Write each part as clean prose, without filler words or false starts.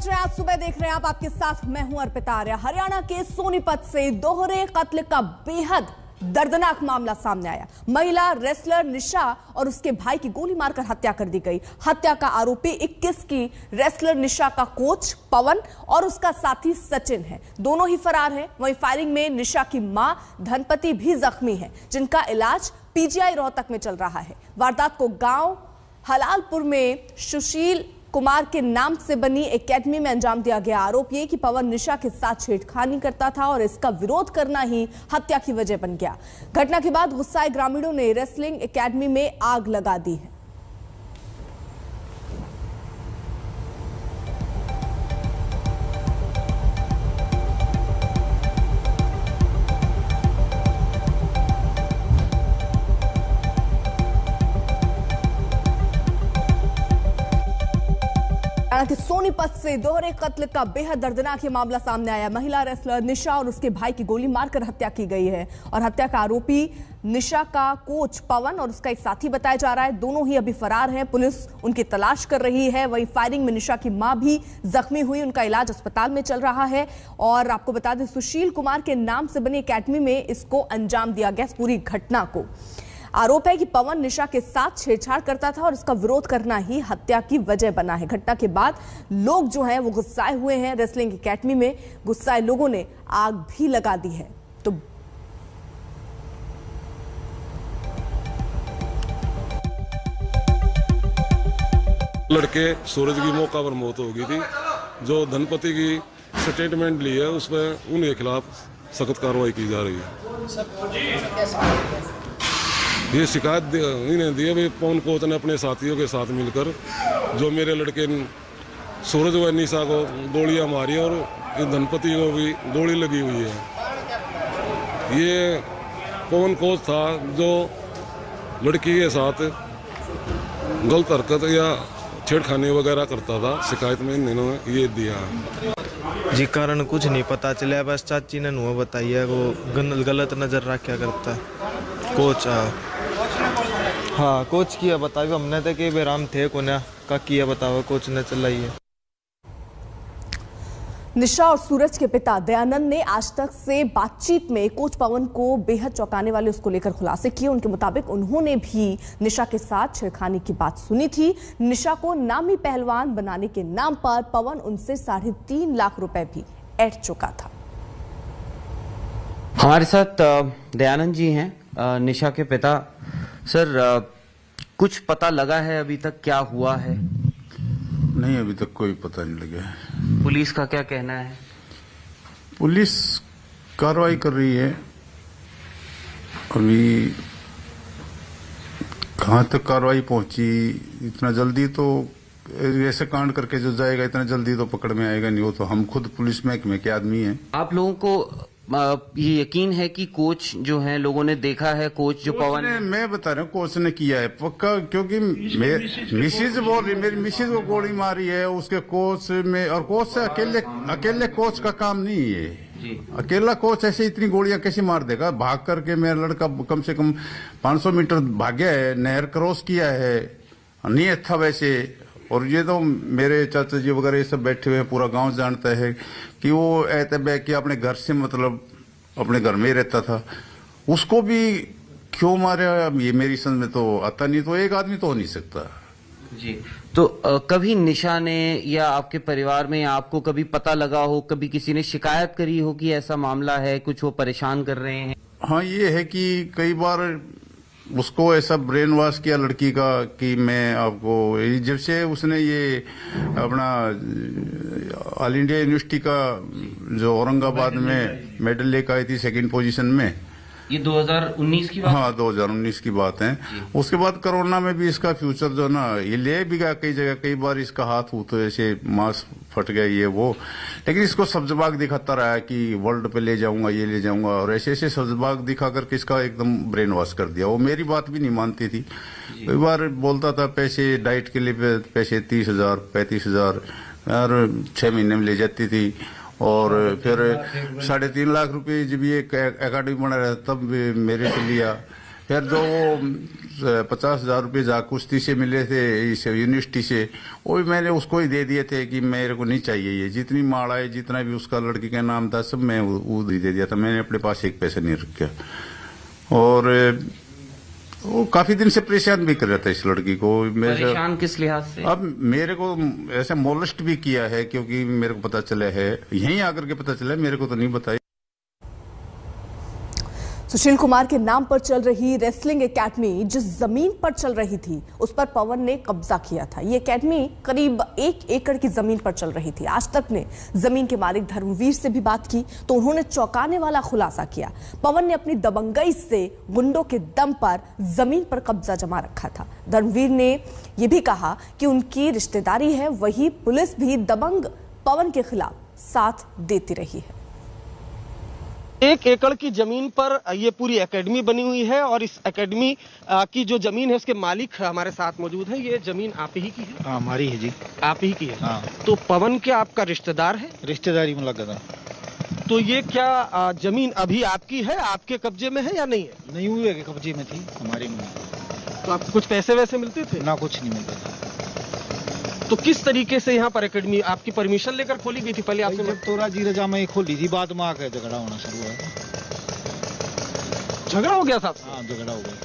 बज रहे हैं, आज सुबह देख रहे हैं आप, आपके साथ मैं हूं अर्पिता आर्या। हरियाणा के सोनीपत से दोहरे कत्ल का बेहद दर्दनाक मामला सामने आया। महिला रेसलर निशा और उसके भाई की गोली मारकर हत्या कर दी गई। हत्या का आरोपी 21 की रेसलर निशा का कोच पवन और उसका साथी सचिन है। दोनों ही फरार हैं। वहीं फायरिंग में निशा की मां धनपति भी जख्मी है, जिनका इलाज पीजीआई रोहतक में चल रहा है। वारदात को गांव हलालपुर में सुशील कुमार के नाम से बनी एकेडमी में अंजाम दिया गया। आरोप ये कि पवन निशा के साथ छेड़खानी करता था और इसका विरोध करना ही हत्या की वजह बन गया। घटना के बाद गुस्साए ग्रामीणों ने रेसलिंग एकेडमी में आग लगा दी है। हालांकि सोनीपत से दोहरे कत्ल का बेहद दर्दनाक मामला सामने आया। महिला रेसलर निशा और उसके भाई की गोली मारकर हत्या की गई है और हत्या का आरोपी निशा का कोच पवन और उसका एक साथी बताया जा रहा है। दोनों ही अभी फरार हैं। पुलिस उनकी तलाश कर रही है। वहीं फायरिंग में निशा की मां भी जख्मी हुई, उनका इलाज अस्पताल में चल रहा है। और आपको बता दें, सुशील कुमार के नाम से बनी एकेडमी में इसको अंजाम दिया गया, इस पूरी घटना को। आरोप है कि पवन निशा के साथ छेड़छाड़ करता था और इसका विरोध करना ही हत्या की वजह बना है। घटना के बाद लोग जो हैं वो गुस्साए हुए हैं। रेसलिंग एकेडमी में गुस्साए लोगों ने आग भी लगा दी है। तो लड़के सूरज की मौका पर मौत हो गई थी। जो धनपति की स्टेटमेंट ली है उस पर उनके खिलाफ सख्त कार्रवाई की जा रही है। ये शिकायत इन्हें दी है भाई पवन कोच ने अपने साथियों के साथ मिलकर जो मेरे लड़के सूरज व निशा को गोलियां मारी और धनपति को भी गोली लगी हुई है। ये पवन कोच था जो लड़की के साथ गलत हरकत या छेड़खानी वगैरह करता था। शिकायत में इन्होंने ये दिया जी। कारण कुछ नहीं पता चला, बस चाची ने नुआ बताइए वो गलत नजर रखा करता है कोच। हाँ कोच किया बताओ, हमने तो कि बेराम थे कोना का किया बताओ, कोच ने चलाई है। निशा और सूरज के पिता दयानंद ने आज तक से बातचीत में कोच पवन को बेहद चौंकाने वाले उसको लेकर खुलासे किए। उनके मुताबिक उन्होंने भी निशा के साथ छेड़खानी की बात सुनी थी। निशा को नामी पहलवान बनाने के नाम पर पवन उनसे 3.5 लाख रुपए भी ऐंठ चुका था। हमारे साथ दयानंद जी हैं, निशा के पिता। सर, कुछ पता लगा है अभी तक क्या हुआ है? नहीं, अभी तक कोई पता नहीं लगा है। पुलिस का क्या कहना है? पुलिस कार्रवाई कर रही है। अभी कहाँ तक कार्रवाई पहुंची, इतना जल्दी तो ऐसे कांड करके जो जाएगा इतना जल्दी तो पकड़ में आएगा नहीं। वो तो हम खुद पुलिस महकमे के आदमी हैं। आप लोगों को ये यकीन है कि कोच जो है, लोगों ने देखा है कोच जो पवन है? मैं बता रहा हूँ कोच ने किया है पक्का, क्योंकि मिसिज बोल रही, मेरी मिसिज को गोली मारी है उसके कोच में। और कोच से अकेले कोच का काम नहीं है जी। अकेला कोच ऐसे इतनी गोलियां कैसे मार देगा? भाग करके मेरा लड़का कम से कम 500 मीटर भागया है, नहर क्रॉस किया है, नहीं था वैसे। और ये तो मेरे चाचा जी वगैरह ये सब बैठे हुए हैं, पूरा गांव जानता है कि वो ऐसे कि अपने घर से मतलब अपने घर में ही रहता था। उसको भी क्यों मारे ये मेरी समझ में तो आता नहीं। तो एक आदमी तो हो नहीं सकता जी। तो कभी निशा ने या आपके परिवार में आपको कभी पता लगा हो, कभी किसी ने शिकायत करी हो कि ऐसा मामला है, कुछ वो परेशान कर रहे हैं? हाँ, ये है कि कई बार उसको ऐसा ब्रेन वॉश किया लड़की का कि मैं आपको, जब से उसने ये अपना ऑल इंडिया यूनिवर्सिटी का जो औरंगाबाद में मेडल लेकर आई थी 2nd पोजीशन में, ये 2019 की बात? हाँ 2019 की बात है। उसके बाद कोरोना में भी इसका फ्यूचर जो ना ये ले भी गया कई जगह, कई बार इसका हाथ तो ऐसे मांस फट गया ये वो, लेकिन इसको सब्जबाग दिखाता रहा कि वर्ल्ड पे ले जाऊंगा, ये ले जाऊंगा, और ऐसे ऐसे सब्जबाग दिखा करके इसका एकदम ब्रेन वॉश कर दिया। वो मेरी बात भी नहीं मानती थी। कई बार बोलता था पैसे डाइट के लिए पैसे 30,000 35,000 और 6 महीने में ले जाती थी। और फिर 3.5 लाख रुपए जब ये एकेडमी बना रहा तब मेरे से लिया। फिर जो 50,000 रुपये जा कुश्ती से मिले थे इस यूनिवर्सिटी से, वो भी मैंने उसको ही दे दिए थे कि मेरे को नहीं चाहिए ये। जितनी मालाएं जितना भी उसका लड़की का नाम था सब मैं वो दे दिया था। मैंने अपने पास एक पैसा नहीं रखा। और वो काफी दिन से परेशान भी कर रहा था इस लड़की को। परेशान किस लिहाज से? अब मेरे को ऐसे मोलेस्ट भी किया है, क्योंकि मेरे को पता चला है, यहीं आकर के पता चला, मेरे को तो नहीं बताया। सुशील कुमार के नाम पर चल रही रेसलिंग एकेडमी जिस जमीन पर चल रही थी उस पर पवन ने कब्जा किया था। ये एकेडमी करीब 1 एकड़ की जमीन पर चल रही थी। आज तक ने जमीन के मालिक धर्मवीर से भी बात की तो उन्होंने चौंकाने वाला खुलासा किया। पवन ने अपनी दबंगई से गुंडों के दम पर जमीन पर कब्जा जमा रखा था। धर्मवीर ने यह भी कहा कि उनकी रिश्तेदारी है, वही पुलिस भी दबंग पवन के खिलाफ साथ देती रही है। 1 एकड़ की जमीन पर ये पूरी एकेडमी बनी हुई है और इस एकेडमी की जो जमीन है उसके मालिक हमारे साथ मौजूद है। ये जमीन आप ही की है? हाँ, हमारी है जी। आप ही की है? हाँ। तो पवन क्या आपका रिश्तेदार है? रिश्तेदारी में लगा था। तो ये क्या जमीन अभी आपकी है, आपके कब्जे में है या नहीं है? नहीं हुई है कि कब्जे में थी, हमारी में। तो आपको कुछ पैसे वैसे मिलते थे? ना, कुछ नहीं मिलता था। तो किस तरीके से यहाँ पर एकेडमी आपकी परमिशन लेकर खोली गई थी? पहले आपसे जब तो राजी रजा में खोली थी, बाद में आकर झगड़ा होना शुरू हुआ। झगड़ा हो गया था? हाँ, झगड़ा हो गया।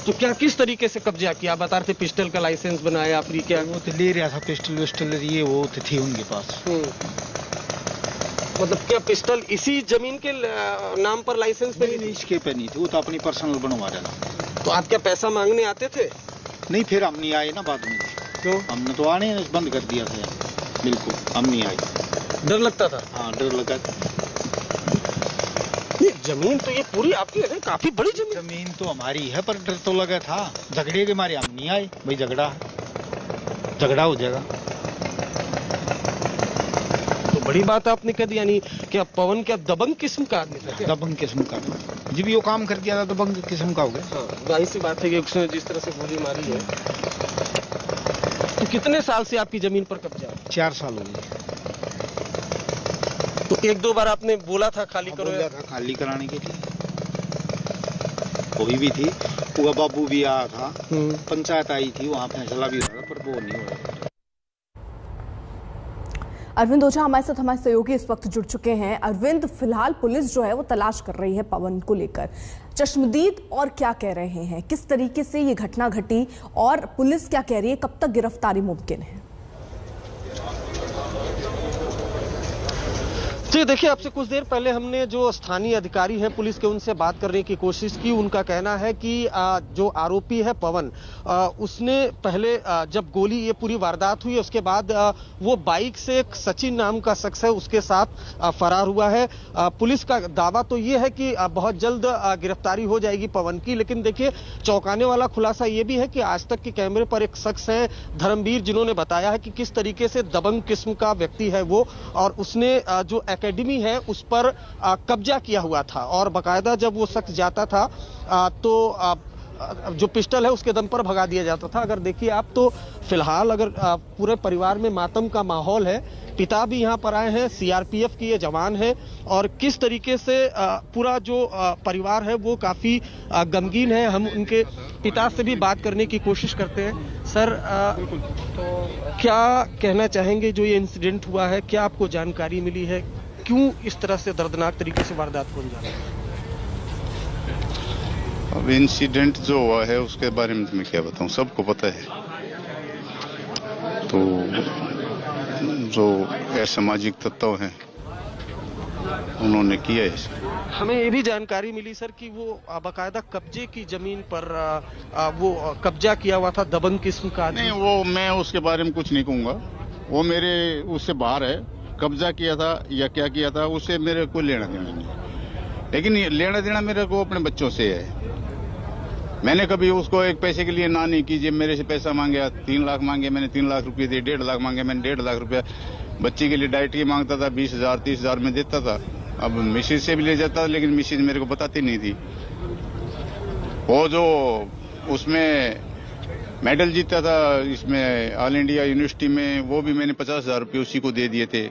तो क्या किस तरीके से कब्जा किया? आप बता रहे थे पिस्टल का लाइसेंस बनाया आपने, क्या? वो तो ले रहा था पिस्टल विस्टल, ये वो तो थी उनके पास। मतलब क्या पिस्टल इसी जमीन के नाम पर लाइसेंस पे? नहीं, इसके पे नहीं थी, वो तो अपनी पर्सनल बनवा रहा था। तो आप क्या पैसा मांगने आते थे? नहीं, फिर हम नहीं आए ना बाद में। क्यों? हमने तो आने बंद कर दिया था, बिल्कुल हम नहीं आए। डर लगता था? हाँ, डर लगा। ये जमीन तो ये पूरी आपकी है, काफी बड़ी जमीन। जमीन तो हमारी है, पर डर तो लगा था। झगड़े के मारे हम नहीं आए, भाई झगड़ा हो जाएगा। तो बड़ी बात आपने कह दी, यानी क्या पवन क्या दबंग किस्म का आदमी था? दबंग किस्म का जी, भी वो काम कर दिया था, दबंग किस्म का हो गया। हाँ, जाहिर सी बात है कि उसने जिस तरह से गोली मारी है। तो कितने साल से आपकी जमीन पर कब्जा है? 4 साल हो गए। तो 1-2 बार आपने बोला था खाली करो? बोला था खाली कराने के लिए, कोई भी थी, पूरा बाबू भी आया था, पंचायत आई थी, वहाँ फैसला भी हुआ, पर वो नहीं हुआ। अरविंद ओझा हमारे साथ, हमारे सहयोगी इस वक्त जुड़ चुके हैं। अरविंद, फिलहाल पुलिस जो है वो तलाश कर रही है पवन को लेकर। चश्मदीद और क्या कह रहे हैं, किस तरीके से ये घटना घटी और पुलिस क्या कह रही है, कब तक गिरफ्तारी मुमकिन है? जी देखिए, आपसे कुछ देर पहले हमने जो स्थानीय अधिकारी हैं पुलिस के, उनसे बात करने की कोशिश की। उनका कहना है कि जो आरोपी है पवन, उसने पहले जब गोली ये पूरी वारदात हुई उसके बाद वो बाइक से एक सचिन नाम का शख्स है उसके साथ फरार हुआ है। पुलिस का दावा तो ये है कि बहुत जल्द गिरफ्तारी हो जाएगी पवन की। लेकिन देखिए, चौंकाने वाला खुलासा ये भी है कि आज तक के कैमरे पर एक शख्स है धर्मवीर, जिन्होंने बताया है कि किस तरीके से दबंग किस्म का व्यक्ति है वो, और उसने जो एकेडमी है उस पर कब्जा किया हुआ था। और बाकायदा जब वो शख्स जाता था तो जो पिस्टल है उसके दम पर भगा दिया जाता था। अगर देखिए आप, तो फिलहाल अगर पूरे परिवार में मातम का माहौल है। पिता भी यहाँ पर आए हैं, सीआरपीएफ के ये जवान हैं, और किस तरीके से पूरा जो परिवार है वो काफी गमगीन है। हम उनके पिता से भी बात करने की कोशिश करते हैं। सर, तो क्या कहना चाहेंगे, जो ये इंसिडेंट हुआ है, क्या आपको जानकारी मिली है, क्यों इस तरह से दर्दनाक तरीके से वारदात हो जा रही है? अब इंसिडेंट जो हुआ है उसके बारे में मैं क्या बताऊं, सबको पता है। तो जो असामाजिक तत्व हैं उन्होंने किया है। हमें ये भी जानकारी मिली सर कि वो बाकायदा कब्जे की जमीन पर वो कब्जा किया हुआ था, दबंग किस्म का। नहीं, वो मैं उसके बारे में कुछ नहीं कहूंगा, वो मेरे उससे बाहर है। कब्जा किया था या क्या किया था उससे मेरे को लेना देना नहीं, लेकिन लेना देना मेरे को अपने बच्चों से है। मैंने कभी उसको एक पैसे के लिए ना नहीं कीजिए, मेरे से पैसा मांगे, 3 लाख मांगे, मैंने 3 लाख रुपए दिए, 1.5 लाख मांगे, मैंने 1.5 लाख रुपया बच्चे के लिए डाइट की मांगता था, 20,000 30,000 में देता था। अब मिसेज से भी ले जाता, लेकिन मिसेज मेरे को बताती नहीं थी। वो जो उसमें मेडल जीता था इसमें ऑल इंडिया यूनिवर्सिटी में, वो भी मैंने 50,000 रुपये उसी को दे दिए थे।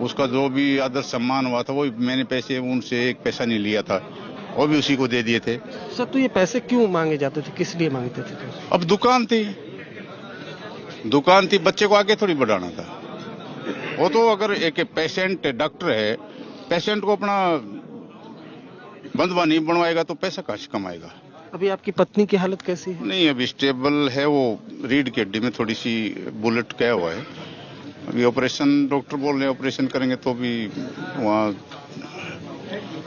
उसका जो भी आदर सम्मान हुआ था वो मैंने पैसे उनसे एक पैसा नहीं लिया था। वो भी उसी को दे दिए थे। सर तो ये पैसे क्यों मांगे जाते थे, किस लिए मांगते थे? अब दुकान थी, बच्चे को आगे थोड़ी बढ़ाना था। वो तो अगर एक पेशेंट डॉक्टर है, पेशेंट को अपना बंदवा नहीं बनवाएगा तो पैसा कहाँ से कमाएगा। अभी आपकी पत्नी की हालत कैसी है? नहीं, अभी स्टेबल है, वो रीढ़ की हड्डी में थोड़ी सी बुलेट गया हुआ है। अभी ऑपरेशन, डॉक्टर बोल रहे हैं ऑपरेशन करेंगे तो भी वहाँ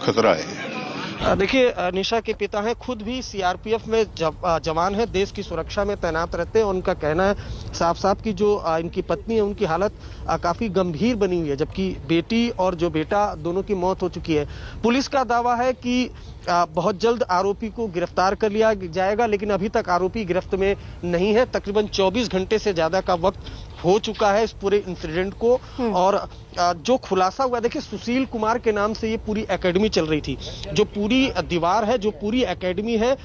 खतरा है। देखिए, निशा के पिता हैं, खुद भी सीआरपीएफ में जवान है, देश की सुरक्षा में तैनात रहते हैं। उनका कहना है साफ साफ कि जो इनकी पत्नी है उनकी हालत काफी गंभीर बनी हुई है, जबकि बेटी और जो बेटा दोनों की मौत हो चुकी है। पुलिस का दावा है कि बहुत जल्द आरोपी को गिरफ्तार कर लिया जाएगा, लेकिन अभी तक आरोपी गिरफ्त में नहीं है। तकरीबन 24 घंटे से ज्यादा का वक्त हो चुका है इस पूरे इंसिडेंट को। और जो खुलासा हुआ, देखिए सुशील कुमार के नाम से ये पूरी एकेडमी चल रही थी। जो पूरी दीवार है, जो पूरी एकेडमी है,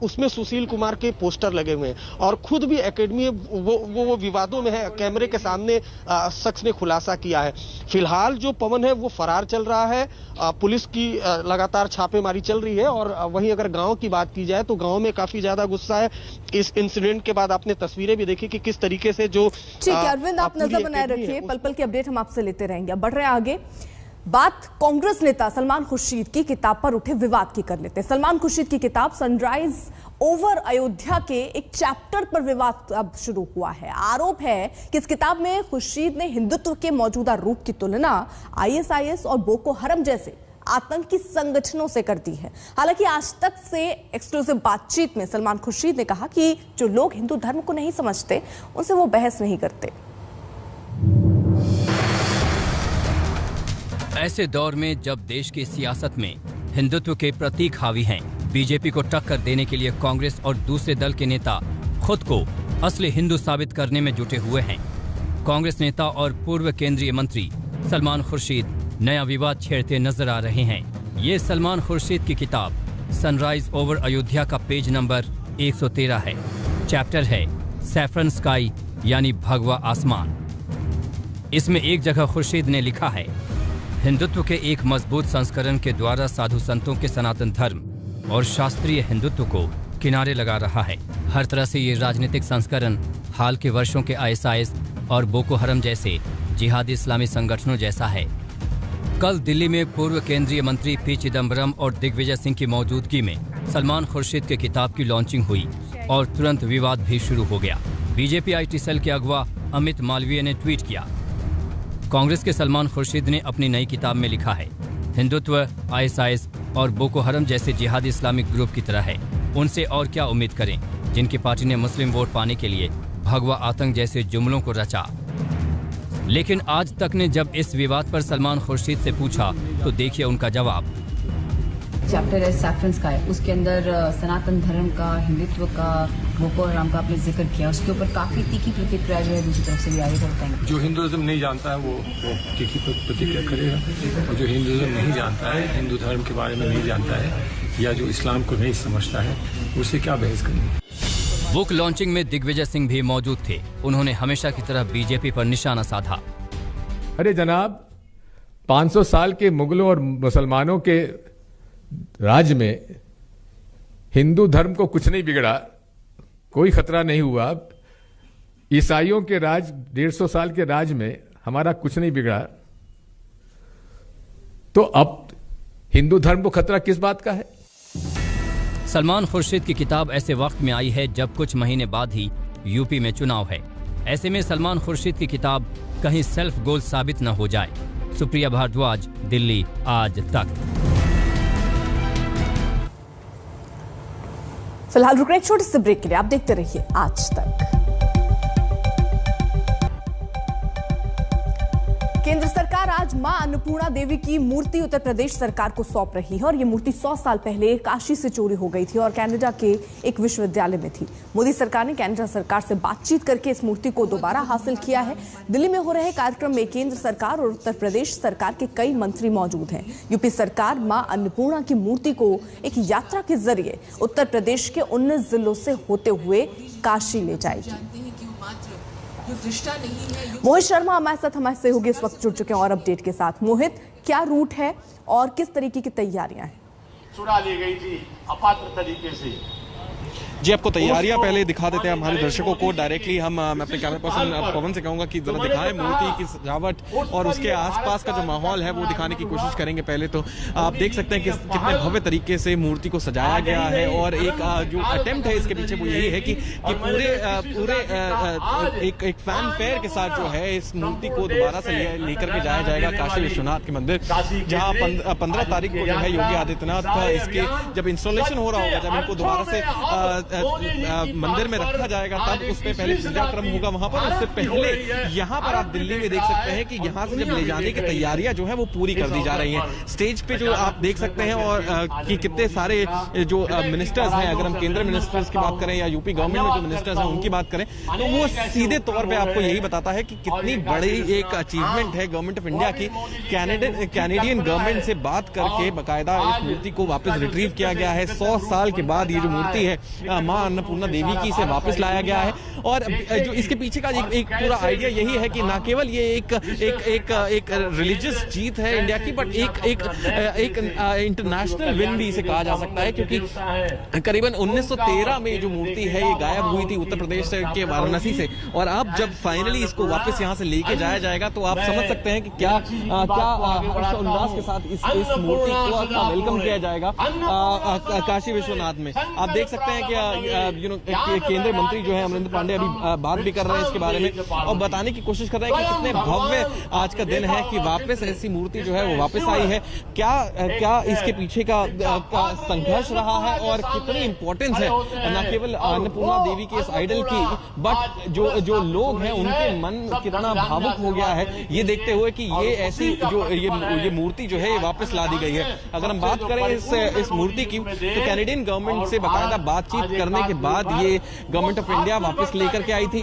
उसमें सुशील कुमार के पोस्टर लगे हुए हैं और खुद भी एकेडमी वो विवादों में है। कैमरे के सामने शख्स ने खुलासा किया है। फिलहाल जो पवन है वो फरार चल रहा है। पुलिस की लगातार छापेमारी चल रही है। और वहीं अगर गांव की बात की जाए तो गांव में काफी ज्यादा गुस्सा है इस इंसिडेंट के बाद। आपने तस्वीरें भी देखी कि किस तरीके से जो ठीक है अरविंद, आप नजर बनाए रखिए, पल पल की अपडेट हम आपसे लेते रहेंगे। बढ़ रहे हैं आगे, बात कांग्रेस नेता सलमान खुर्शीद की किताब पर उठे विवाद की कर लेते हैं। सलमान खुर्शीद की किताब सनराइज ओवर अयोध्या के एक चैप्टर पर विवाद अब शुरू हुआ है। आरोप है कि इस किताब में खुर्शीद ने हिंदुत्व के मौजूदा रूप की तुलना आईएसआईएस और बोको हरम जैसे आतंकी संगठनों से करती है। हालांकि आज तक से एक्सक्लूसिव बातचीत में सलमान खुर्शीद ने कहा कि जो लोग हिंदू धर्म को नहीं समझते उनसे वो बहस नहीं करते। ऐसे दौर में जब देश की सियासत में हिंदुत्व के प्रतीक हावी हैं, बीजेपी को टक्कर देने के लिए कांग्रेस और दूसरे दल के नेता खुद को असली हिंदू साबित करने में जुटे हुए हैं। कांग्रेस नेता और पूर्व केंद्रीय मंत्री सलमान खुर्शीद नया विवाद छेड़ते नजर आ रहे हैं। ये सलमान खुर्शीद की किताब सनराइज ओवर अयोध्या का पेज नंबर 113 है। चैप्टर है सैफरन स्काई यानी भगवा आसमान। इसमें एक जगह खुर्शीद ने लिखा है, हिंदुत्व के एक मजबूत संस्करण के द्वारा साधु संतों के सनातन धर्म और शास्त्रीय हिंदुत्व को किनारे लगा रहा है। हर तरह से ये राजनीतिक संस्करण हाल के वर्षों के आईएसआईएस और बोको हरम जैसे जिहादी इस्लामी संगठनों जैसा है। कल दिल्ली में पूर्व केंद्रीय मंत्री पी चिदम्बरम और दिग्विजय सिंह की मौजूदगी में सलमान खुर्शीद के किताब की लॉन्चिंग हुई और तुरंत विवाद भी शुरू हो गया। बीजेपी आईटी सेल के अगवा अमित मालवीय ने ट्वीट किया, कांग्रेस के सलमान खुर्शीद ने अपनी नई किताब में लिखा है, हिंदुत्व आईएसआईएस और बोको हरम जैसे जिहादी इस्लामिक ग्रुप की तरह है। उनसे और क्या उम्मीद करें, जिनकी पार्टी ने मुस्लिम वोट पाने के लिए भगवा आतंक जैसे जुमलों को रचा। लेकिन आज तक ने जब इस विवाद पर सलमान खुर्शीद से पूछा तो देखिए उनका जवाब। चैप्टर है सैफरन स्काई, उसके अंदर सनातन धर्म का, हिंदुत्व का, बोको हराम का आपने जिक्र किया। उसके ऊपर काफी तीखी प्रतिक्रिया जो है दूसरी तरफ से भी आई है। जो हिंदुइज्म नहीं जानता है वो तीखी प्रतिक्रिया करेगा, और जो हिंदुइज्म नहीं जानता है, हिंदू धर्म के बारे में नहीं जानता है या जो इस्लाम को नहीं समझता है, उससे क्या बहस करेंगे। बुक लॉन्चिंग में दिग्विजय सिंह भी मौजूद थे। उन्होंने हमेशा की तरह बीजेपी पर निशाना साधा। अरे जनाब, 500 साल के मुगलों और मुसलमानों के राज में हिंदू धर्म को कुछ नहीं बिगड़ा, कोई खतरा नहीं हुआ। ईसाइयों के राज 150 साल के राज में हमारा कुछ नहीं बिगड़ा, तो अब हिंदू धर्म को खतरा किस बात का है। सलमान खुर्शीद की किताब ऐसे वक्त में आई है जब कुछ महीने बाद ही यूपी में चुनाव है। ऐसे में सलमान खुर्शीद की किताब कहीं सेल्फ गोल साबित न हो जाए। सुप्रिया भारद्वाज, दिल्ली, आज तक। फिलहाल रुक रहे एक छोटे से ब्रेक के लिए, आप देखते रहिए आज तक। केंद्र सरकार आज मां अन्नपूर्णा देवी की मूर्ति उत्तर प्रदेश सरकार को सौंप रही है और ये मूर्ति 100 साल पहले काशी से चोरी हो गई थी और कनाडा के एक विश्वविद्यालय में थी। मोदी सरकार ने कनाडा सरकार से बातचीत करके इस मूर्ति को दोबारा हासिल किया है। दिल्ली में हो रहे कार्यक्रम में केंद्र सरकार और उत्तर प्रदेश सरकार के कई मंत्री मौजूद हैं। यूपी सरकार मां अन्नपूर्णा की मूर्ति को एक यात्रा के जरिए उत्तर प्रदेश के 19 जिलों से होते हुए काशी ले जाएगी। मोहित शर्मा हमारे सहयोगी इस वक्त जुड़ चुके हैं और अपडेट के साथ। मोहित, क्या रूट है और किस तरीके की तैयारियां हैं? चुरा ली गई थी अपात्र तरीके से। जी, आपको तैयारियां पहले दिखा देते हैं हमारे दर्शकों को डायरेक्टली। मैं अपने कैमरा पर्सन पवन से कहूंगा कि जरा दिखाएं मूर्ति की सजावट और उसके आसपास का जो माहौल है वो दिखाने की कोशिश करेंगे। पहले तो आप देख सकते हैं कि कितने भव्य तरीके से मूर्ति को सजाया गया है और एक जो अटेम्प्ट है इसके पीछे वो यही है कि पूरे एक फैन फेयर के साथ जो है इस मूर्ति को दोबारा से लेकर के जाया जाएगा काशी विश्वनाथ के मंदिर, जहाँ 15 तारीख को जो है योगी आदित्यनाथ का इसके जब इंस्टॉलेशन हो रहा होगा, जब इनको दोबारा से मंदिर में रखा जाएगा, तब उसमें पहले पूजा क्रम होगा वहां पर। उससे पहले यहाँ पर आप दिल्ली में देख सकते हैं कि यहाँ से जब ले जाने की तैयारियां जो है वो पूरी कर दी जा रही हैं। स्टेज पे जो आप देख सकते हैं और कि कितने सारे जो मिनिस्टर्स हैं, अगर हम केंद्रीय मिनिस्टर्स की बात करें या यूपी गवर्नमेंट में जो मिनिस्टर्स हैं उनकी बात करें, तो वो सीधे तौर पे आपको यही बताता है कि कितनी बड़ी एक अचीवमेंट है गवर्नमेंट ऑफ इंडिया की। कैनेडियन गवर्नमेंट से बात करके बाकायदा इस मूर्ति को वापस रिट्रीव किया गया है। 100 साल के बाद ये जो मूर्ति है मां अन्नपूर्णा देवी की से वापस लाया गया है। और जो इसके पीछे का एक पूरा आइडिया यही है कि न केवल ये एक रिलीजियस जीत है इंडिया की, बट एक इंटरनेशनल विन भी इसे कहा जा सकता है, क्योंकि करीबन 1913 में जो मूर्ति है ये गायब हुई थी उत्तर प्रदेश के वाराणसी से, और अब जब फाइनली इसको वापस यहाँ से लेके जाया जाएगा तो आप समझ सकते हैं कि क्या हर्ष उल्लास के साथ इस मूर्ति को वेलकम किया जाएगा काशी विश्वनाथ में। आप देख सकते हैं कि केंद्रीय मंत्री जो है अमरिंदर पांडे अभी बात भी कर रहे हैं इसके बारे में और बताने की कोशिश कर रहे हैं कि कितने भव्य आज का दिन है कि वापस ऐसी मूर्ति जो है वो वापस आई है। क्या इसके पीछे का संघर्ष रहा है और कितनी इंपॉर्टेंस है न केवल अन्नपूर्णा देवी के इस आइडल की, बट जो लोग हैं उनके मन कितना भावुक हो गया है ये देखते हुए कि ये ऐसी जो ये मूर्ति जो है ये वापस ला दी गई है। अगर हम बात करें इस मूर्ति की, तो कैनेडियन गवर्नमेंट से बाकायदा बातचीत करने के बाद ये गवर्नमेंट ऑफ इंडिया वापस लेकर के आई थी।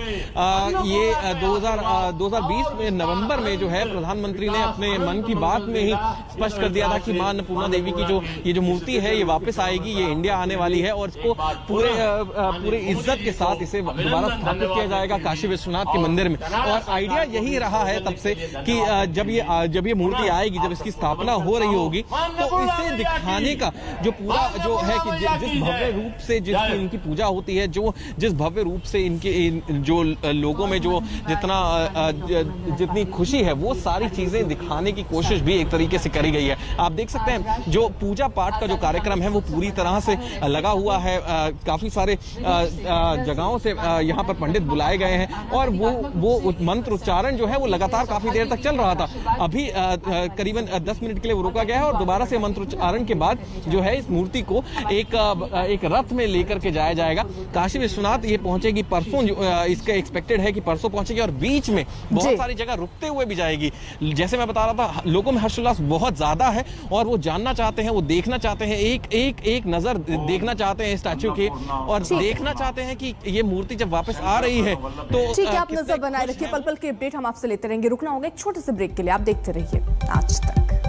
ये 2020 में नवंबर में जो है प्रधानमंत्री ने अपने मन की बात में ही स्पष्ट कर दिया था कि मां अन्नपूर्णा देवी की ये जो मूर्ति है ये वापस आएगी, ये इंडिया आने वाली है और इसको पूरे इज्जत के साथ इसे दोबारा स्थापित किया जाएगा काशी विश्वनाथ के मंदिर में। और आइडिया यही रहा है तब से कि जब ये मूर्ति आएगी, जब इसकी स्थापना हो रही होगी, तो इसे दिखाने का जो पूरा जो है कि जिस भव्य रूप से जिसकी इनकी पूजा होती है, जिस भव्य रूप से इनके जो लोगों में जो जितनी खुशी है, वो सारी चीजें दिखाने की कोशिश भी एक तरीके से करी गई है। आप देख सकते हैं जो पूजा पाठ का जो कार्यक्रम है वो पूरी तरह से लगा हुआ है। काफी सारे जगहों से यहाँ पर पंडित बुलाए गए हैं और वो मंत्र उच्चारण जो है वो लगातार काफी देर तक चल रहा था। अभी करीबन 10 मिनट के लिए वो रोका गया है और दोबारा से मंत्र उच्चारण के बाद जो है इस मूर्ति को एक रथ में लेकर के जाया जाएगा। काशी विश्वनाथ ये पहुंचेगी परसों, इसका एक्सपेक्टेड है कि परसों पहुंचेगी और बीच में बहुत सारी जगह रुकते हुए भी जाएगी। जैसे मैं बता रहा था, लोगों में हर्षोल्लास बहुत ज्यादा है और वो जानना चाहते हैं, वो देखना चाहते हैं, एक नजर देखना चाहते हैं स्टैच्यू के और देखना चाहते हैं कि ये मूर्ति जब वापस आ रही है तो ठीक है। आप नजर बनाए रखिए, पल पल के अपडेट हम आपसे लेते रहेंगे। रुकना होगा एक छोटे से ब्रेक के लिए, आप देखते रहिए आज तक।